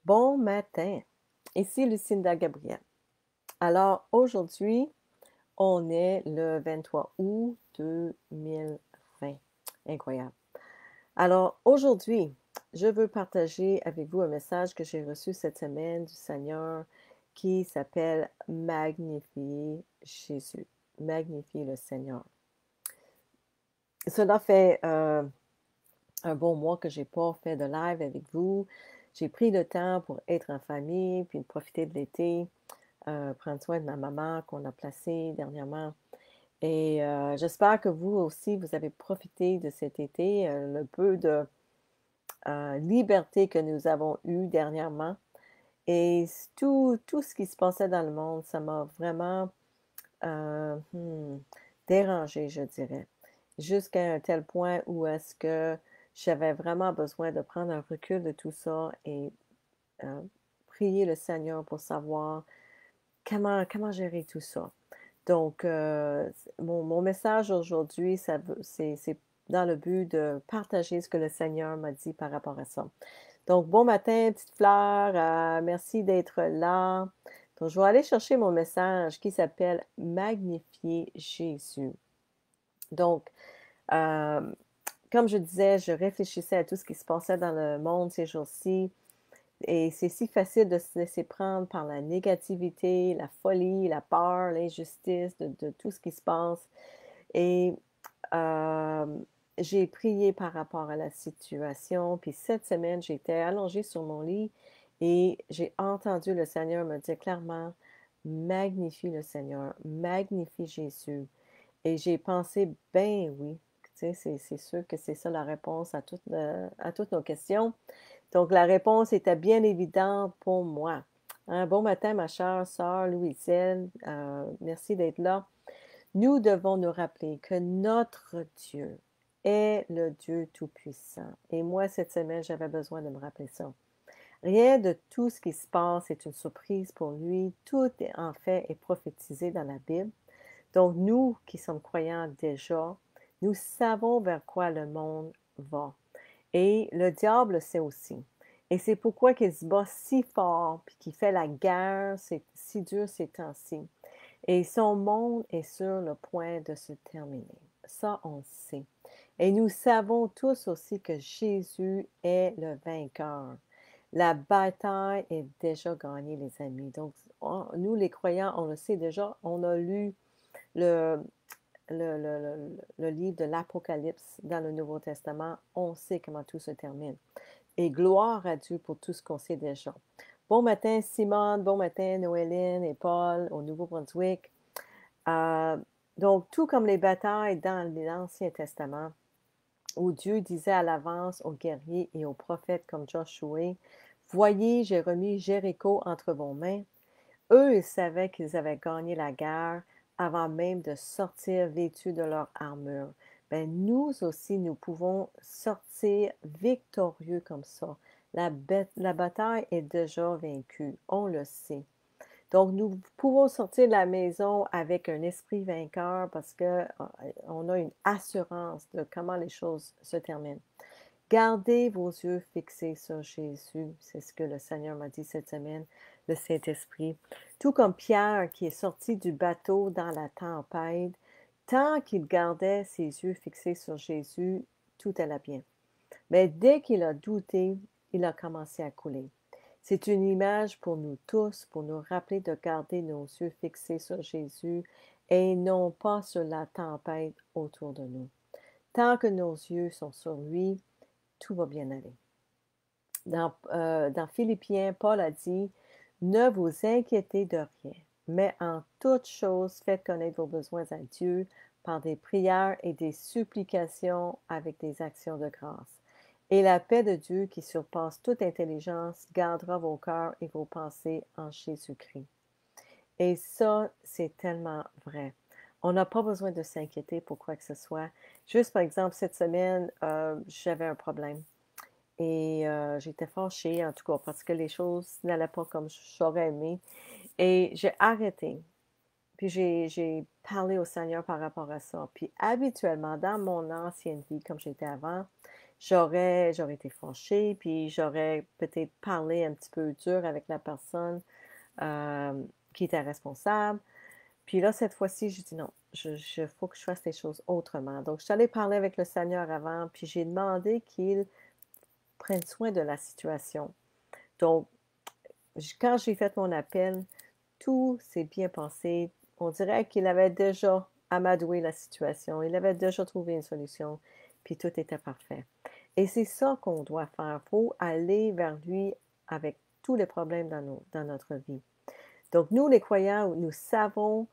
Bon matin, ici Lucinda Gabriel. Alors aujourd'hui, on est le 23 août 2020. Incroyable. Alors aujourd'hui, je veux partager avec vous un message que j'ai reçu cette semaine du Seigneur qui s'appelle Magnifier Jésus. Magnifier le Seigneur. Cela fait un bon mois que j'ai pas fait de live avec vous. J'ai pris le temps pour être en famille, puis de profiter de l'été. Prendre soin de ma maman qu'on a placée dernièrement. Et j'espère que vous aussi, vous avez profité de cet été, le peu de liberté que nous avons eu dernièrement. Et tout ce qui se passait dans le monde, ça m'a vraiment euh, hmm, dérangé, je dirais. Jusqu'à un tel point où est-ce que j'avais vraiment besoin de prendre un recul de tout ça et euh, prier le Seigneur pour savoir comment gérer tout ça. Donc, mon message aujourd'hui, c'est dans le but de partager ce que le Seigneur m'a dit par rapport à ça. Donc, bon matin, petite fleur, merci d'être là. Donc, je vais aller chercher mon message qui s'appelle Magnifier Jésus. Donc, euh, comme je disais, je réfléchissais à tout ce qui se passait dans le monde ces jours-ci. Et c'est si facile de se laisser prendre par la négativité, la folie, la peur, l'injustice de tout ce qui se passe. Et euh, j'ai prié par rapport à la situation. Puis cette semaine, j'étais allongée sur mon lit et j'ai entendu le Seigneur me dire clairement, magnifie le Seigneur, magnifie Jésus. Et j'ai pensé, ben oui, tu sais, c'est sûr que c'est ça la réponse à toutes nos questions. Donc, la réponse était bien évidente pour moi. Un bon matin, ma chère sœur Louiselle. Merci d'être là. Nous devons nous rappeler que notre Dieu est le Dieu Tout-Puissant. Et moi, cette semaine, j'avais besoin de me rappeler ça. Rien de tout ce qui se passe est une surprise pour lui. Tout, en fait, est prophétisé dans la Bible. Donc, nous qui sommes croyants déjà, nous savons vers quoi le monde va. Et le diable sait aussi. Et c'est pourquoi qu'il se bat si fort, puis qu'il fait la guerre c'est si dur ces temps-ci. Et son monde est sur le point de se terminer. Ça, on le sait. Et nous savons tous aussi que Jésus est le vainqueur. La bataille est déjà gagnée, les amis. Donc, nous, les croyants, on le sait déjà. On a lu le, le livre de l'Apocalypse dans le Nouveau Testament. On sait comment tout se termine. Et gloire à Dieu pour tout ce qu'on sait déjà. Bon matin, Simone. Bon matin, Noéline et Paul au Nouveau-Brunswick. Euh, donc, tout comme les batailles dans l'Ancien Testament, où Dieu disait à l'avance aux guerriers et aux prophètes comme Josué, voyez, j'ai remis Jéricho entre vos mains. Eux, ils savaient qu'ils avaient gagné la guerre avant même de sortir vêtus de leur armure. Ben, nous aussi, nous pouvons sortir victorieux comme ça. La bataille est déjà vaincue, on le sait. Donc, nous pouvons sortir de la maison avec un esprit vainqueur parce que on a une assurance de comment les choses se terminent. Gardez vos yeux fixés sur Jésus. C'est ce que le Seigneur m'a dit cette semaine, le Saint-Esprit. Tout comme Pierre qui est sorti du bateau dans la tempête, tant qu'il gardait ses yeux fixés sur Jésus, tout allait bien. Mais dès qu'il a douté, il a commencé à couler. C'est une image pour nous tous, pour nous rappeler de garder nos yeux fixés sur Jésus et non pas sur la tempête autour de nous. Tant que nos yeux sont sur lui, tout va bien aller. Dans Philippiens, Paul a dit, ne vous inquiétez de rien, mais en toute chose, faites connaître vos besoins à Dieu par des prières et des supplications avec des actions de grâce. Et la paix de Dieu qui surpasse toute intelligence gardera vos cœurs et vos pensées en Jésus-Christ. Et ça, c'est tellement vrai. On n'a pas besoin de s'inquiéter pour quoi que ce soit. Juste par exemple, cette semaine, j'avais un problème. Et j'étais fâchée, en tout cas, parce que les choses n'allaient pas comme j'aurais aimé. Et j'ai arrêté. Puis j'ai parlé au Seigneur par rapport à ça. Puis habituellement, dans mon ancienne vie, comme j'étais avant, j'aurais été fâchée, puis j'aurais peut-être parlé un petit peu dur avec la personne qui était responsable. Puis là, cette fois-ci, j'ai dit non, faut que je fasse les choses autrement. Donc, je suis allée parler avec le Seigneur avant, puis j'ai demandé qu'il prenne soin de la situation. Donc, quand j'ai fait mon appel, tout s'est bien passé. On dirait qu'il avait déjà amadoué la situation. Il avait déjà trouvé une solution, puis tout était parfait. Et c'est ça qu'on doit faire. Il faut aller vers lui avec tous les problèmes dans notre vie. Donc, nous, les croyants, nous savons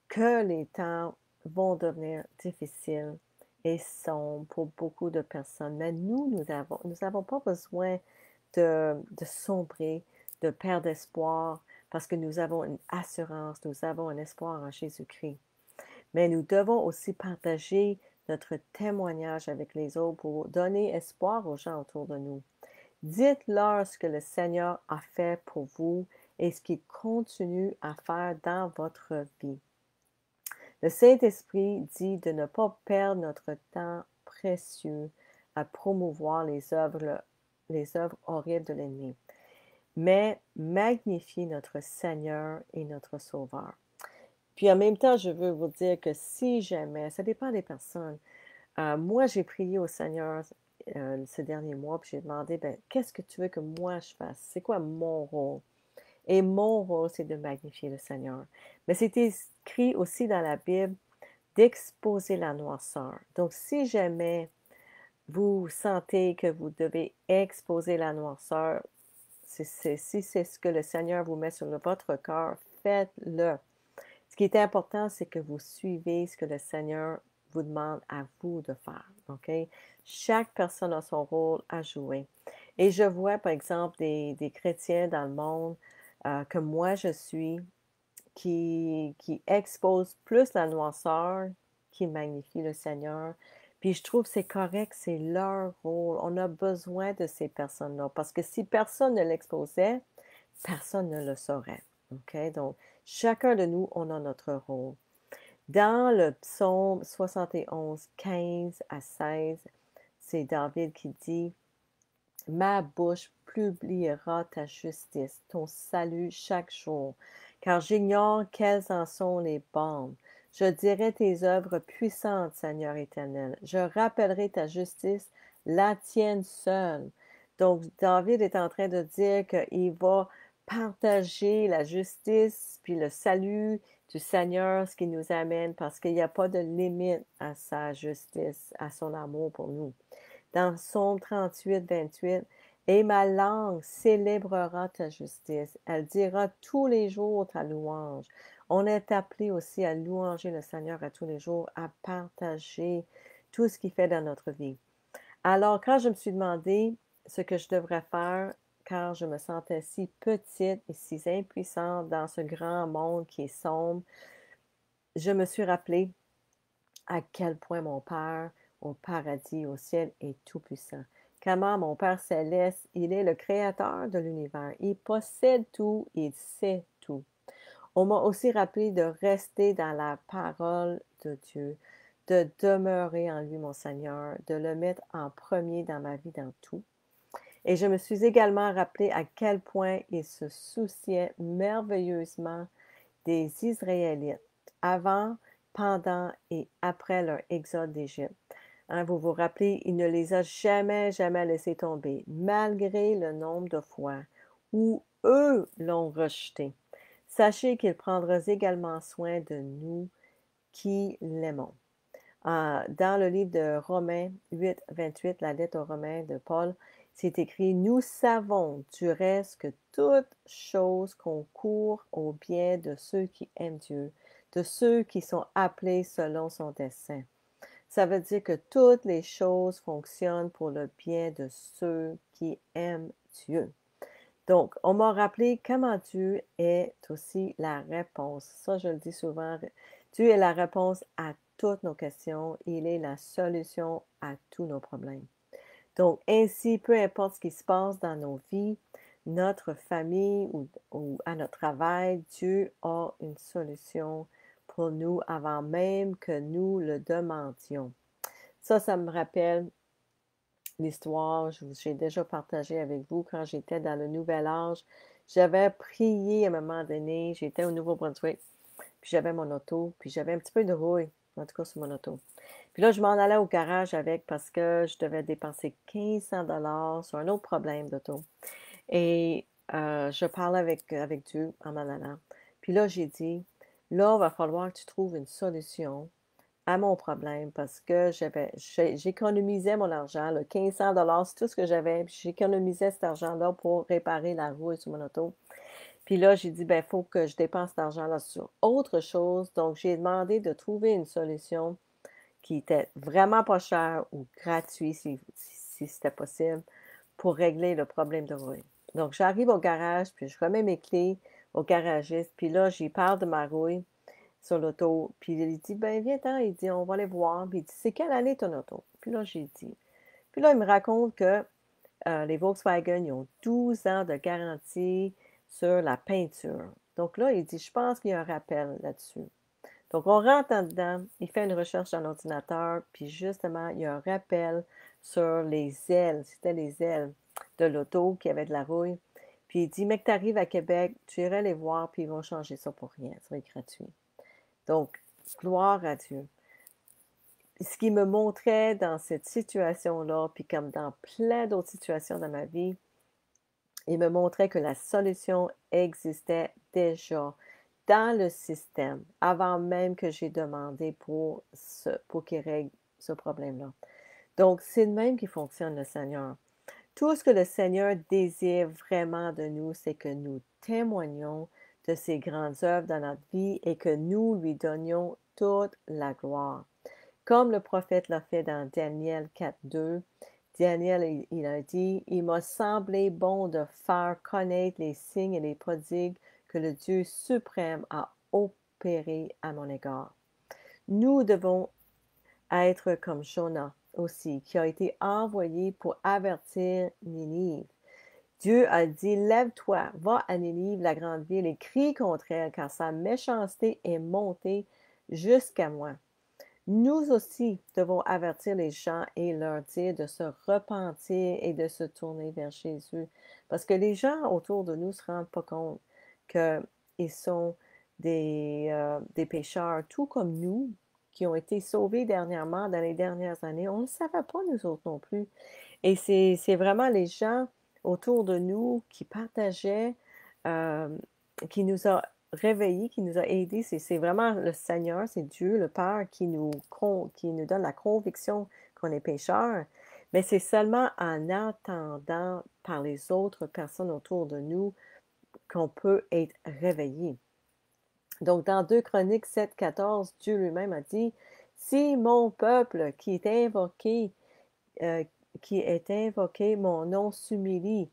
que les temps vont devenir difficiles et sombres pour beaucoup de personnes. Mais nous avons pas besoin de sombrer, de perdre espoir, parce que nous avons une assurance, nous avons un espoir en Jésus-Christ. Mais nous devons aussi partager notre témoignage avec les autres pour donner espoir aux gens autour de nous. Dites-leur ce que le Seigneur a fait pour vous et ce qu'il continue à faire dans votre vie. Le Saint-Esprit dit de ne pas perdre notre temps précieux à promouvoir les œuvres horribles de l'ennemi, mais magnifier notre Seigneur et notre Sauveur. Puis en même temps, je veux vous dire que si jamais, ça dépend des personnes, moi j'ai prié au Seigneur ce dernier mois, puis j'ai demandé, ben, qu'est-ce que tu veux que moi je fasse? C'est quoi mon rôle? Et mon rôle, c'est de magnifier le Seigneur. Mais c'est écrit aussi dans la Bible d'exposer la noirceur. Donc, si jamais vous sentez que vous devez exposer la noirceur, si c'est ce que le Seigneur vous met sur votre cœur, faites-le. Ce qui est important, c'est que vous suivez ce que le Seigneur vous demande à vous de faire. OK? Chaque personne a son rôle à jouer. Et je vois, par exemple, des chrétiens dans le monde que moi je suis, qui expose plus la noirceur, qui magnifie le Seigneur. Puis je trouve que c'est correct, c'est leur rôle. On a besoin de ces personnes-là parce que si personne ne l'exposait, personne ne le saurait. OK? Donc, chacun de nous, on a notre rôle. Dans le psaume 71, 15 à 16, c'est David qui dit: Ma bouche publiera ta justice, ton salut chaque jour, car j'ignore quelles en sont les bornes. Je dirai tes œuvres puissantes, Seigneur éternel. Je rappellerai ta justice, la tienne seule. Donc, David est en train de dire qu'il va partager la justice puis le salut du Seigneur, ce qui nous amène, parce qu'il n'y a pas de limite à sa justice, à son amour pour nous. Dans Psaume 38, 28, et ma langue célébrera ta justice. Elle dira tous les jours ta louange. On est appelé aussi à louanger le Seigneur à tous les jours, à partager tout ce qu'il fait dans notre vie. Alors, quand je me suis demandé ce que je devrais faire, car je me sentais si petite et si impuissante dans ce grand monde qui est sombre, je me suis rappelé à quel point mon Père au paradis, au ciel, est tout-puissant. Comment mon Père céleste, il est le créateur de l'univers. Il possède tout, il sait tout. On m'a aussi rappelé de rester dans la parole de Dieu, de demeurer en lui, mon Seigneur, de le mettre en premier dans ma vie, dans tout. Et je me suis également rappelé à quel point il se souciait merveilleusement des Israélites avant, pendant et après leur exode d'Égypte. Hein, vous vous rappelez, il ne les a jamais, jamais laissés tomber, malgré le nombre de fois où eux l'ont rejeté. Sachez qu'il prendra également soin de nous qui l'aimons. Dans le livre de Romains 8, 28, la lettre aux Romains de Paul, c'est écrit: Nous savons du reste que toute chose concourt au bien de ceux qui aiment Dieu, de ceux qui sont appelés selon son dessein. Ça veut dire que toutes les choses fonctionnent pour le bien de ceux qui aiment Dieu. Donc, on m'a rappelé comment Dieu est aussi la réponse. Ça, je le dis souvent. Dieu est la réponse à toutes nos questions. Il est la solution à tous nos problèmes. Donc, ainsi, peu importe ce qui se passe dans nos vies, notre famille ou à notre travail, Dieu a une solution pour nous avant même que nous le demandions. Ça me rappelle l'histoire, j'ai déjà partagé avec vous quand j'étais dans le nouvel âge. J'avais prié à un moment donné, j'étais au Nouveau-Brunswick, puis j'avais mon auto, puis j'avais un petit peu de rouille, en tout cas sur mon auto. Puis là, je m'en allais au garage avec parce que je devais dépenser 1500 sur un autre problème d'auto. Et je parlais avec Dieu en m'en allant. Puis là, j'ai dit, là, il va falloir que tu trouves une solution à mon problème parce que j'économisais mon argent, là, 1500 c'est tout ce que j'avais. Puis j'économisais cet argent-là pour réparer la roue sur mon auto. Puis là, j'ai dit, ben, il faut que je dépense cet argent-là sur autre chose. Donc, j'ai demandé de trouver une solution qui était vraiment pas cher ou gratuit si c'était possible pour régler le problème de rouille. Donc, j'arrive au garage, puis je remets mes clés au garagiste, puis là, j'y parle de ma rouille sur l'auto, puis il dit, ben viens-t'en, il dit, on va aller voir, puis il dit, c'est quelle année ton auto? Puis là, j'ai dit. Puis là, il me raconte que les Volkswagen, ils ont 12 ans de garantie sur la peinture. Donc là, il dit, je pense qu'il y a un rappel là-dessus. Donc, on rentre en dedans, il fait une recherche dans l'ordinateur, puis justement, il y a un rappel sur les ailes, c'était les ailes de l'auto qui avait de la rouille. Puis il dit, mec, tu arrives à Québec, tu irais les voir, puis ils vont changer ça pour rien, ça va être gratuit. Donc, gloire à Dieu. Ce qui me montrait dans cette situation-là, puis comme dans plein d'autres situations dans ma vie, il me montrait que la solution existait déjà dans le système, avant même que j'ai demandé pour qu'il règle ce problème-là. Donc, c'est de même qu'il fonctionne le Seigneur. Tout ce que le Seigneur désire vraiment de nous, c'est que nous témoignions de ses grandes œuvres dans notre vie et que nous lui donnions toute la gloire. Comme le prophète l'a fait dans Daniel 4.2, Daniel, il a dit, il m'a semblé bon de faire connaître les signes et les prodigues que le Dieu suprême a opérés à mon égard. Nous devons être comme Jonas aussi, qui a été envoyé pour avertir Ninive. Dieu a dit, lève-toi, va à Ninive, la grande ville, et crie contre elle, car sa méchanceté est montée jusqu'à moi. Nous aussi devons avertir les gens et leur dire de se repentir et de se tourner vers Jésus. Parce que les gens autour de nous ne se rendent pas compte qu'ils sont des pécheurs, tout comme nous, qui ont été sauvés dernièrement, dans les dernières années. On ne le savait pas, nous autres non plus. Et c'est vraiment les gens autour de nous qui partageaient, euh, qui nous a réveillés, qui nous a aidés. C'est vraiment le Seigneur, c'est Dieu, le Père, qui nous donne la conviction qu'on est pécheur. Mais c'est seulement en entendant par les autres personnes autour de nous qu'on peut être réveillé. Donc, dans 2 Chroniques 7.14, Dieu lui-même a dit, « Si mon peuple euh, qui est invoqué, mon nom s'humilie,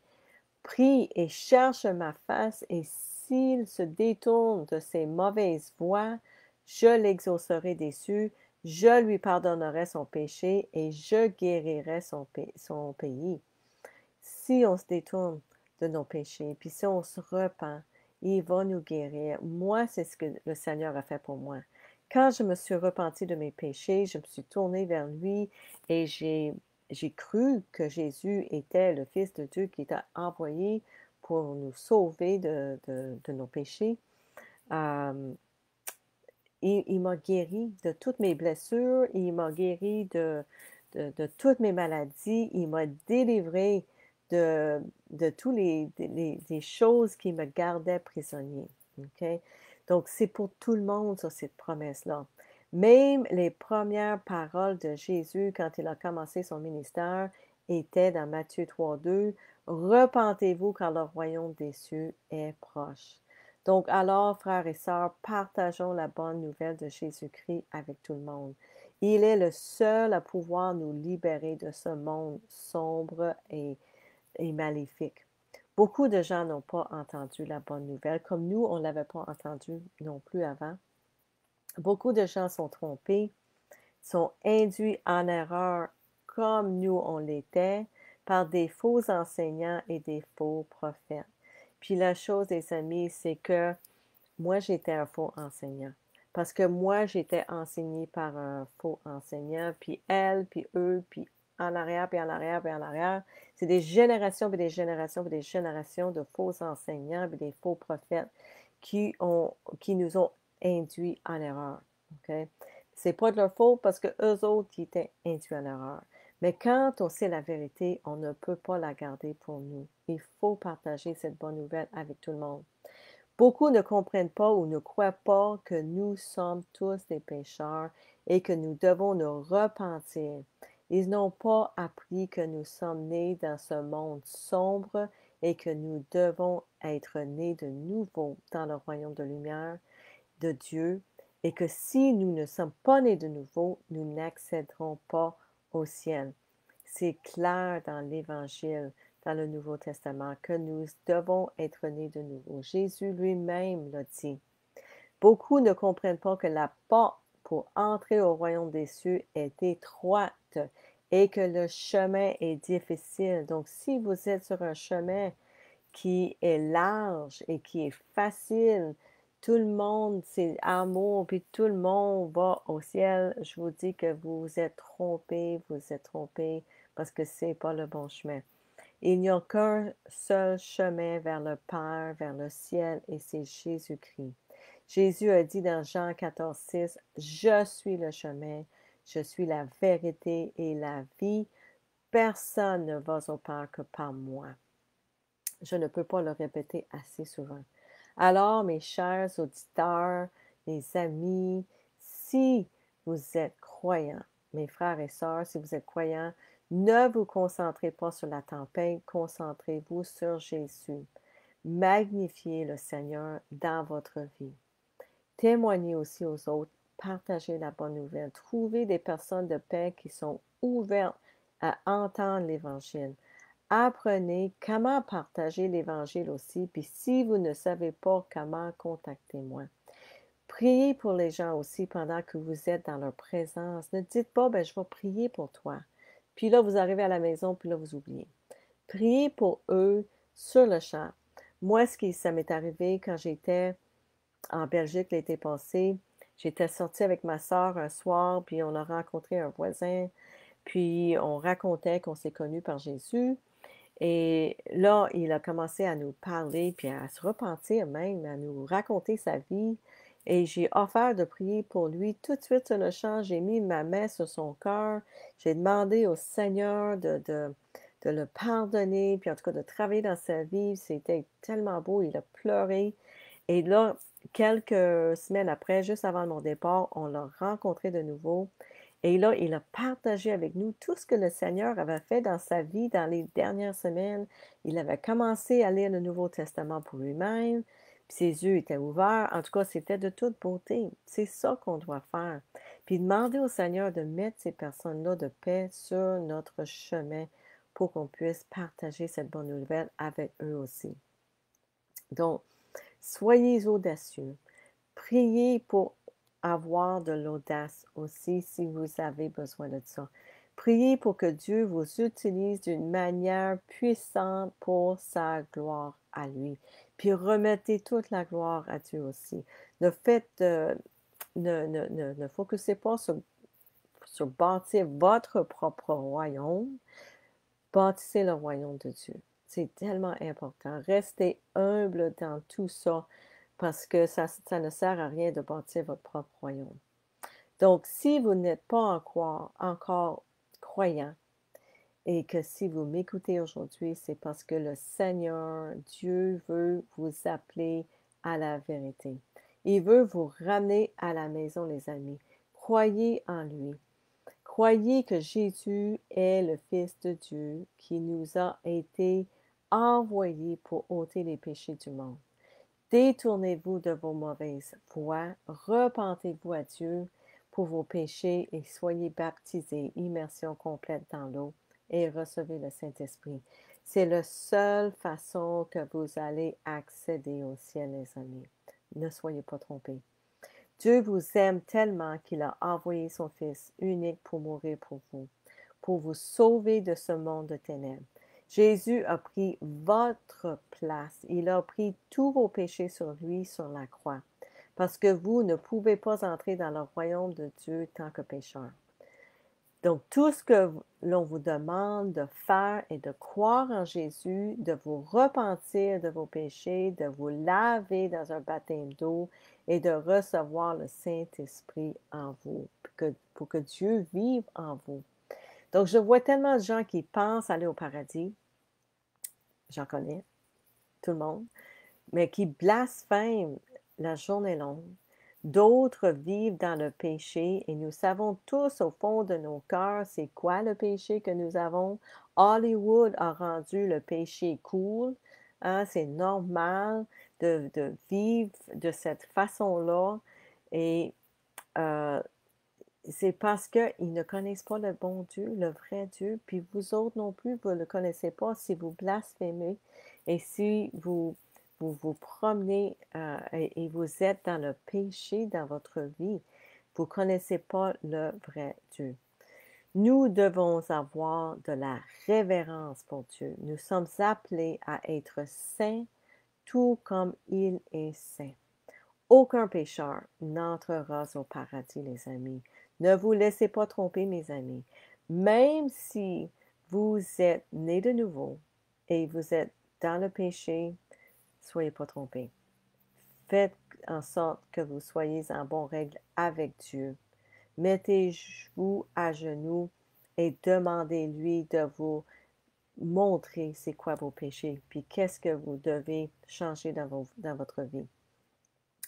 prie et cherche ma face, et s'il se détourne de ses mauvaises voies, je l'exaucerai des cieux, je lui pardonnerai son péché et je guérirai son pays. » Si on se détourne de nos péchés, puis si on se repent, il va nous guérir. Moi, c'est ce que le Seigneur a fait pour moi. Quand je me suis repentie de mes péchés, je me suis tournée vers lui et j'ai cru que Jésus était le Fils de Dieu qui était envoyé pour nous sauver de nos péchés. Euh, il m'a guéri de toutes mes blessures, il m'a guéri de toutes mes maladies, il m'a délivré de toutes les choses qui me gardaient prisonnier. Okay? Donc, c'est pour tout le monde, ça, cette promesse-là. Même les premières paroles de Jésus quand il a commencé son ministère étaient dans Matthieu 3.2, « Repentez-vous car le royaume des cieux est proche. » Donc, alors, frères et sœurs, partageons la bonne nouvelle de Jésus-Christ avec tout le monde. Il est le seul à pouvoir nous libérer de ce monde sombre et maléfique. Beaucoup de gens n'ont pas entendu la bonne nouvelle, comme nous, on ne l'avait pas entendu non plus avant. Beaucoup de gens sont trompés, sont induits en erreur comme nous on l'était par des faux enseignants et des faux prophètes. Puis la chose, les amis, c'est que moi, j'étais un faux enseignant. Parce que moi, j'étais enseignée par un faux enseignant, puis elle, puis eux, puis en arrière, puis en arrière, puis en arrière. C'est des générations, puis des générations, puis des générations de faux enseignants, puis des faux prophètes qui nous ont induits en erreur. OK? C'est pas de leur faute parce que eux autres qui étaient induits en erreur. Mais quand on sait la vérité, on ne peut pas la garder pour nous. Il faut partager cette bonne nouvelle avec tout le monde. Beaucoup ne comprennent pas ou ne croient pas que nous sommes tous des pécheurs et que nous devons nous repentir. Ils n'ont pas appris que nous sommes nés dans ce monde sombre et que nous devons être nés de nouveau dans le royaume de lumière de Dieu et que si nous ne sommes pas nés de nouveau, nous n'accéderons pas au ciel. C'est clair dans l'Évangile, dans le Nouveau Testament, que nous devons être nés de nouveau. Jésus lui-même l'a dit. Beaucoup ne comprennent pas que la porte pour entrer au royaume des cieux est étroite et que le chemin est difficile. Donc, si vous êtes sur un chemin qui est large et qui est facile, tout le monde, c'est amour, puis tout le monde va au ciel. Je vous dis que vous vous êtes trompés parce que c'est pas le bon chemin. Il n'y a qu'un seul chemin vers le Père, vers le ciel, et c'est Jésus-Christ. Jésus a dit dans Jean 14,6, « Je suis le chemin, je suis la vérité et la vie. Personne ne va au Père que par moi. » Je ne peux pas le répéter assez souvent. Alors, mes chers auditeurs, mes amis, si vous êtes croyants, mes frères et sœurs, si vous êtes croyants, ne vous concentrez pas sur la tempête, concentrez-vous sur Jésus. Magnifiez le Seigneur dans votre vie. Témoignez aussi aux autres, partagez la bonne nouvelle, trouvez des personnes de paix qui sont ouvertes à entendre l'Évangile. Apprenez comment partager l'Évangile aussi, puis si vous ne savez pas comment, contactez-moi. Priez pour les gens aussi pendant que vous êtes dans leur présence. Ne dites pas, ben, je vais prier pour toi. Puis là, vous arrivez à la maison, puis là, vous oubliez. Priez pour eux sur le champ. Moi, ça m'est arrivé quand j'étais en Belgique l'été passé. J'étais sortie avec ma soeur un soir, puis on a rencontré un voisin, puis on racontait qu'on s'est connus par Jésus. Et là, il a commencé à nous parler, puis à se repentir même, à nous raconter sa vie. Et j'ai offert de prier pour lui tout de suite sur le champ. J'ai mis ma main sur son cœur. J'ai demandé au Seigneur de le pardonner, puis en tout cas de travailler dans sa vie. C'était tellement beau. Il a pleuré. Et là, quelques semaines après, juste avant mon départ, on l'a rencontré de nouveau. Et là, il a partagé avec nous tout ce que le Seigneur avait fait dans sa vie dans les dernières semaines. Il avait commencé à lire le Nouveau Testament pour lui-même, puis ses yeux étaient ouverts. En tout cas, c'était de toute beauté. C'est ça qu'on doit faire. Puis demander au Seigneur de mettre ces personnes-là de paix sur notre chemin pour qu'on puisse partager cette bonne nouvelle avec eux aussi. Donc, soyez audacieux. Priez pour avoir de l'audace aussi si vous avez besoin de ça. Priez pour que Dieu vous utilise d'une manière puissante pour sa gloire à lui. Puis remettez toute la gloire à Dieu aussi. Ne faites, ne focussez pas sur bâtir votre propre royaume. Bâtissez le royaume de Dieu. C'est tellement important. Restez humble dans tout ça parce que ça ne sert à rien de bâtir votre propre royaume. Donc, si vous n'êtes pas encore croyant et que si vous m'écoutez aujourd'hui, c'est parce que le Seigneur, Dieu, veut vous appeler à la vérité. Il veut vous ramener à la maison, les amis. Croyez en lui. Croyez que Jésus est le Fils de Dieu qui nous a été envoyé pour ôter les péchés du monde. Détournez-vous de vos mauvaises voies, repentez-vous à Dieu pour vos péchés et soyez baptisés, immersion complète dans l'eau et recevez le Saint-Esprit. C'est la seule façon que vous allez accéder au ciel, les amis. Ne soyez pas trompés. Dieu vous aime tellement qu'il a envoyé son Fils unique pour mourir pour vous sauver de ce monde de ténèbres. Jésus a pris votre place. Il a pris tous vos péchés sur lui, sur la croix. Parce que vous ne pouvez pas entrer dans le royaume de Dieu tant que pécheur. Donc, tout ce que l'on vous demande de faire est de croire en Jésus, de vous repentir de vos péchés, de vous laver dans un baptême d'eau et de recevoir le Saint-Esprit en vous, pour que Dieu vive en vous. Donc, je vois tellement de gens qui pensent aller au paradis, j'en connais, tout le monde, mais qui blasphèment la journée longue. D'autres vivent dans le péché et nous savons tous au fond de nos cœurs c'est quoi le péché que nous avons. Hollywood a rendu le péché cool. Hein, c'est normal de vivre de cette façon-là et euh, c'est parce qu'ils ne connaissent pas le bon Dieu, le vrai Dieu, puis vous autres non plus, vous ne le connaissez pas si vous blasphémez et si vous promenez et vous êtes dans le péché dans votre vie. Vous ne connaissez pas le vrai Dieu. Nous devons avoir de la révérence pour Dieu. Nous sommes appelés à être saints tout comme il est saint. Aucun pécheur n'entrera au paradis, les amis. Ne vous laissez pas tromper, mes amis. Même si vous êtes nés de nouveau et vous êtes dans le péché, soyez pas trompés. Faites en sorte que vous soyez en bonne règle avec Dieu. Mettez-vous à genoux et demandez-lui de vous montrer c'est quoi vos péchés, puis qu'est-ce que vous devez changer dans votre vie.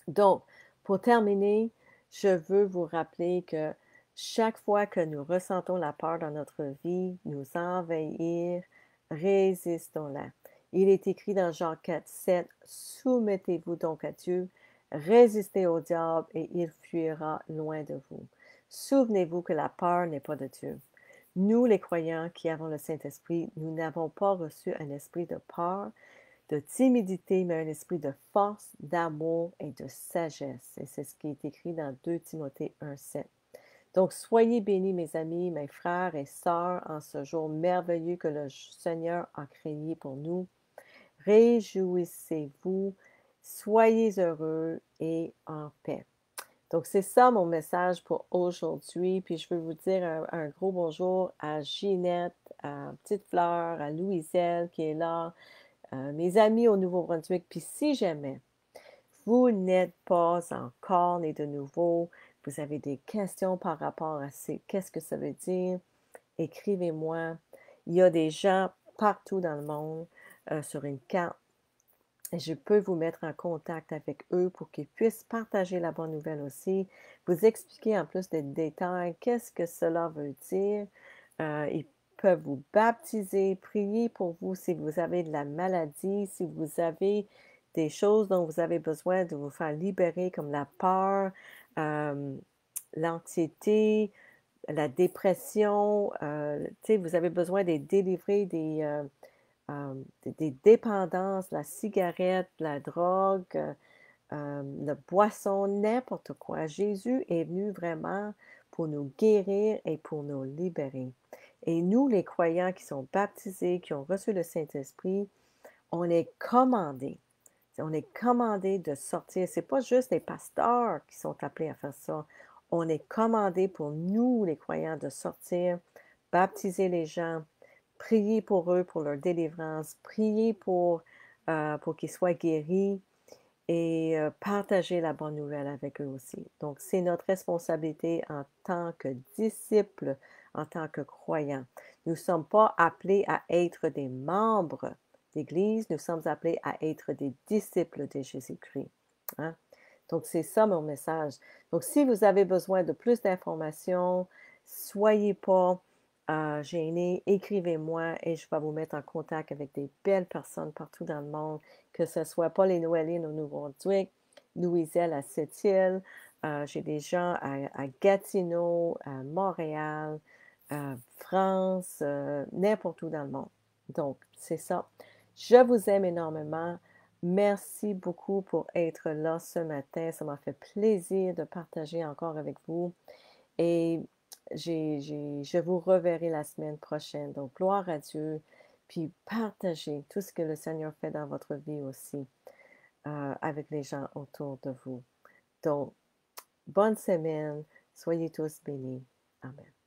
Donc, pour terminer, je veux vous rappeler que chaque fois que nous ressentons la peur dans notre vie, nous envahir, résistons-la. Il est écrit dans Jean 4, 7, soumettez-vous donc à Dieu, résistez au diable et il fuira loin de vous. Souvenez-vous que la peur n'est pas de Dieu. Nous, les croyants qui avons le Saint-Esprit, nous n'avons pas reçu un esprit de peur, de timidité, mais un esprit de force, d'amour et de sagesse. Et c'est ce qui est écrit dans 2 Timothée 1, 7. Donc, soyez bénis, mes amis, mes frères et sœurs, en ce jour merveilleux que le Seigneur a créé pour nous. Réjouissez-vous, soyez heureux et en paix. Donc, c'est ça mon message pour aujourd'hui. Puis, je veux vous dire un gros bonjour à Ginette, à Petite Fleur, à Louiselle qui est là, mes amis au Nouveau-Brunswick. Puis si jamais vous n'êtes pas encore né de nouveau, vous avez des questions par rapport à qu'est-ce que ça veut dire, écrivez-moi. Il y a des gens partout dans le monde sur une carte. Et je peux vous mettre en contact avec eux pour qu'ils puissent partager la bonne nouvelle aussi, vous expliquer en plus des détails qu'est-ce que cela veut dire. Ils peuvent vous baptiser, prier pour vous si vous avez de la maladie, si vous avez des choses dont vous avez besoin de vous faire libérer, comme la peur, l'anxiété, la dépression. Vous avez besoin de délivrer des dépendances, la cigarette, la drogue, la boisson, n'importe quoi. Jésus est venu vraiment pour nous guérir et pour nous libérer. Et nous, les croyants qui sont baptisés, qui ont reçu le Saint-Esprit, on est commandés. On est commandé de sortir. Ce n'est pas juste les pasteurs qui sont appelés à faire ça. On est commandé pour nous, les croyants, de sortir, baptiser les gens, prier pour eux, pour leur délivrance, prier pour qu'ils soient guéris et partager la bonne nouvelle avec eux aussi. Donc, c'est notre responsabilité en tant que disciples, en tant que croyants. Nous ne sommes pas appelés à être des membres d'Église, nous sommes appelés à être des disciples de Jésus-Christ. Hein? Donc, c'est ça mon message. Donc, si vous avez besoin de plus d'informations, soyez pas gênés, écrivez-moi et je vais vous mettre en contact avec des belles personnes partout dans le monde, que ce soit pas les Noëllines au Nouveau-Brunswick, Louiselle à Sept-Îles, j'ai des gens à Gatineau, à Montréal, France, n'importe où dans le monde. Donc, c'est ça. Je vous aime énormément. Merci beaucoup pour être là ce matin. Ça m'a fait plaisir de partager encore avec vous. Et je vous reverrai la semaine prochaine. Donc, gloire à Dieu. Puis partagez tout ce que le Seigneur fait dans votre vie aussi avec les gens autour de vous. Donc, bonne semaine. Soyez tous bénis. Amen.